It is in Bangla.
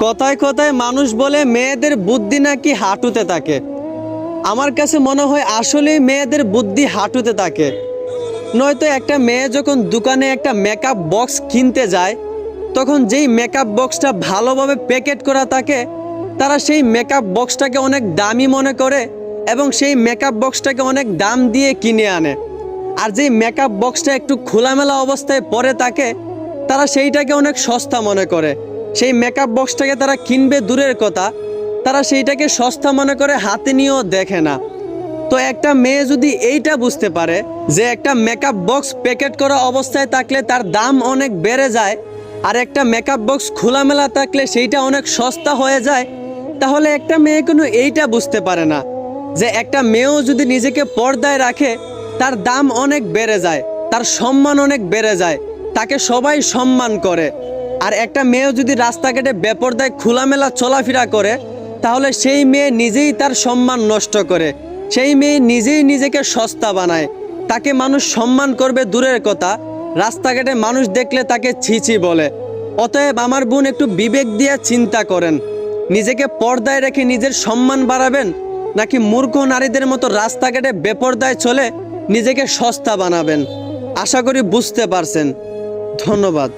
কথায় কথায় মানুষ বলে মেয়েদের বুদ্ধি নাকি হাঁটুতে থাকে। আমার কাছে মনে হয় আসলেই মেয়েদের বুদ্ধি হাঁটুতে থাকে। নয়তো একটা মেয়ে যখন দোকানে একটা মেকআপ বক্স কিনতে যায়, তখন যেই মেকআপ বক্সটা ভালোভাবে প্যাকেট করা থাকে, তারা সেই মেকআপ বক্সটাকে অনেক দামি মনে করে এবং সেই মেকআপ বক্সটাকে অনেক দাম দিয়ে কিনে আনে। আর যেই মেকআপ বক্সটা একটু খোলামেলা অবস্থায় পরে থাকে, তারা সেইটাকে অনেক সস্তা মনে করে। সেই মেকআপ বক্সটাকে তারা কিনবে দূরের কথা, তারা সেইটাকে সস্তা মনে করে হাতে নিয়েও দেখে না। তো একটা মেয়ে যদি এইটা বুঝতে পারে যে একটা মেকআপ বক্স প্যাকেট করা অবস্থায় থাকলে তার দাম অনেক বেড়ে যায়, আর একটা মেকআপ বক্স খোলামেলা থাকলে সেইটা অনেক সস্তা হয়ে যায়, তাহলে একটা মেয়ে কোনো এইটা বুঝতে পারে না যে একটা মেয়েও যদি নিজেকে পর্দায় রাখে, তার দাম অনেক বেড়ে যায়, তার সম্মান অনেক বেড়ে যায়, তাকে সবাই সম্মান করে। আর একটা মেয়েও যদি রাস্তাঘাটে বেপরদায় খোলামেলা চলাফেরা করে, তাহলে সেই মেয়ে নিজেই তার সম্মান নষ্ট করে। সেই মেয়ে নিজেই নিজেকে সস্তা বানায়। তাকে মানুষ সম্মান করবে দূরের কথা, রাস্তাঘাটে মানুষ দেখলে তাকে ছিছি বলে। অতএব আমার বোন, একটু বিবেক দিয়ে চিন্তা করেন, নিজেকে পর্দায় রেখে নিজের সম্মান বাড়াবেন, নাকি মূর্খ নারীদের মতো রাস্তাঘাটে বেপরদায় চলে নিজেকে সস্তা বানাবেন। আশা করি বুঝতে পারছেন। ধন্যবাদ।